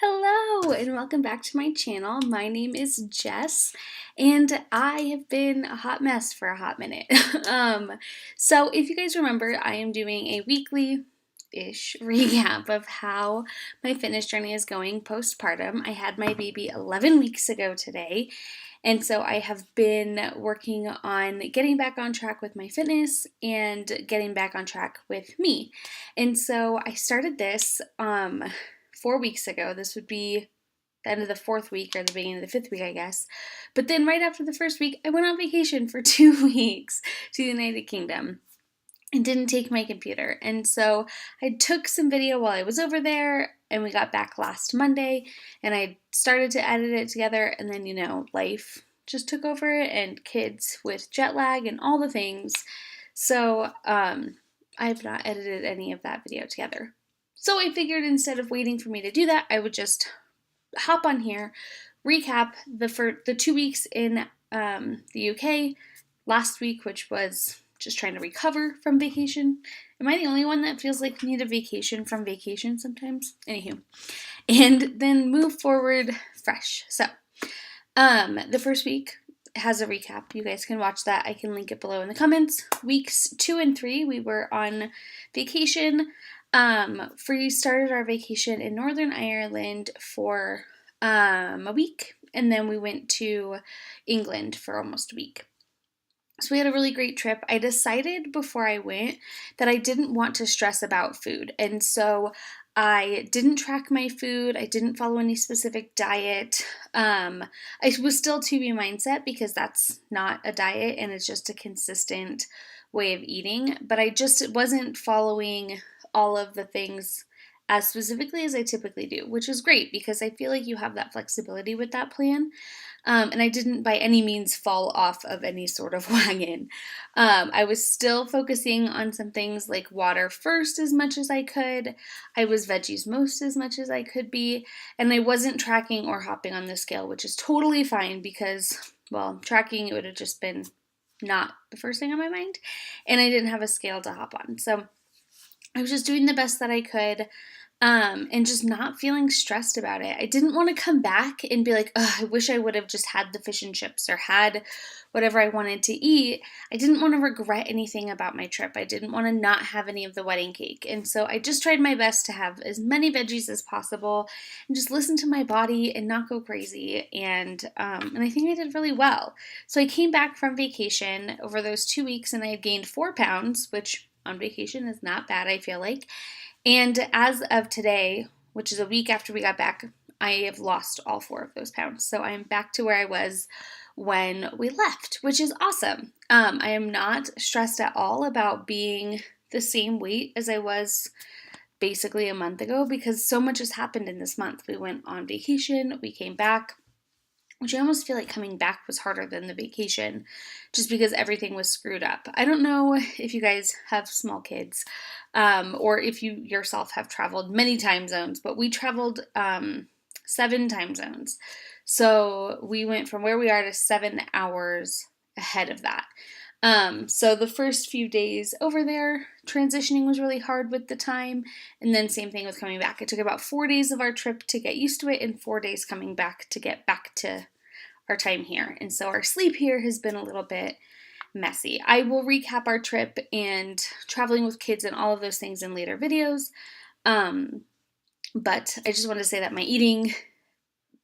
Hello and welcome back to my channel. My name is Jess and I have been a hot mess for a hot minute. So if you guys remember, I am doing a weekly-ish recap of how my fitness journey is going postpartum. I had my baby 11 weeks ago today, and so I have been working on getting back on track with my fitness and getting back on track with me. And so I started this 4 weeks ago. This would be the end of the fourth week or the beginning of the fifth week, I guess. But then right after the first week, I went on vacation for 2 weeks to the United Kingdom and didn't take my computer. And so I took some video while I was over there, and we got back last Monday, and I started to edit it together, and then, life just took over, and kids with jet lag and all the things. So I have not edited any of that video together. So I figured instead of waiting for me to do that, I would just hop on here, recap the 2 weeks in the UK, last week, which was just trying to recover from vacation. Am I the only one that feels like I need a vacation from vacation sometimes? Anywho, and then move forward fresh. So the first week has a recap. You guys can watch that. I can link it below in the comments. Weeks 2 and 3, we were on vacation. We started our vacation in Northern Ireland for a week, and then we went to England for almost a week. So we had a really great trip. I decided before I went that I didn't want to stress about food, and so I didn't track my food. I didn't follow any specific diet. I was still 2B mindset because that's not a diet and it's just a consistent way of eating, but I just wasn't following all of the things as specifically as I typically do, which is great because I feel like you have that flexibility with that plan. And I didn't by any means fall off of any sort of wagon. I was still focusing on some things like water first as much as I could. I was veggies most as much as I could be. And I wasn't tracking or hopping on the scale, which is totally fine because, well, tracking it would have just been not the first thing on my mind. And I didn't have a scale to hop on. So I was just doing the best that I could, and just not feeling stressed about it. I didn't want to come back and be like, I wish I would have just had the fish and chips or had whatever I wanted to eat. I didn't want to regret anything about my trip. I didn't want to not have any of the wedding cake. And so I just tried my best to have as many veggies as possible and just listen to my body and not go crazy. And I think I did really well. So I came back from vacation over those 2 weeks and I had gained 4 pounds, which on vacation is not bad, I feel like. And as of today, which is a week after we got back, I have lost all 4 of those pounds. So I'm back to where I was when we left, which is awesome. I am not stressed at all about being the same weight as I was basically a month ago because so much has happened in this month. We went on vacation, we came back, which I almost feel like coming back was harder than the vacation just because everything was screwed up. I don't know if you guys have small kids or if you yourself have traveled many time zones, but we traveled 7 time zones. So we went from where we are to 7 hours ahead of that. So the first few days over there, transitioning was really hard with the time, and then same thing with coming back. It took about 4 days of our trip to get used to it and 4 days coming back to get back to our time here. And so our sleep here has been a little bit messy. I will recap our trip and traveling with kids and all of those things in later videos. But I just want to say that my eating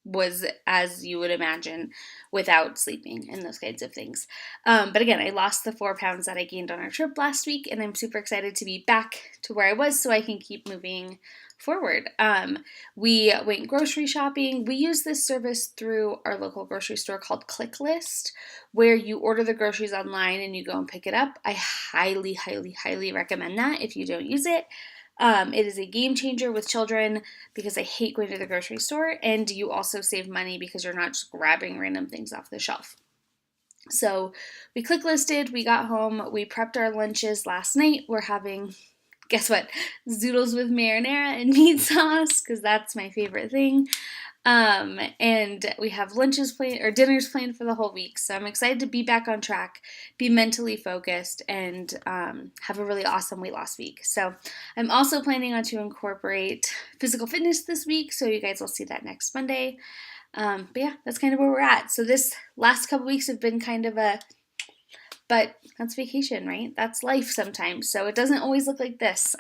was as you would imagine without sleeping and those kinds of things. But again, I lost the 4 pounds that I gained on our trip last week, and I'm super excited to be back to where I was so I can keep moving forward. We went grocery shopping. We use this service through our local grocery store called ClickList, where you order the groceries online and you go and pick it up. I highly, highly, highly recommend that if you don't use it. It is a game changer with children because I hate going to the grocery store, and you also save money because you're not just grabbing random things off the shelf. So we ClickListed, we got home, we prepped our lunches last night. We're having, guess what, zoodles with marinara and meat sauce because that's my favorite thing. And we have lunches planned or dinners planned for the whole week. So I'm excited to be back on track, be mentally focused, and have a really awesome weight loss week. So I'm also planning on to incorporate physical fitness this week. So you guys will see that next Monday. But yeah, that's kind of where we're at. So this last couple weeks have been kind of but that's vacation, right? That's life sometimes. So it doesn't always look like this.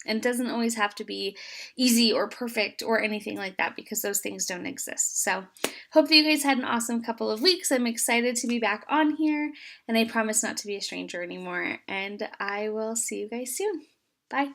And it doesn't always have to be easy or perfect or anything like that because those things don't exist. So hope that you guys had an awesome couple of weeks. I'm excited to be back on here, and I promise not to be a stranger anymore. And I will see you guys soon. Bye.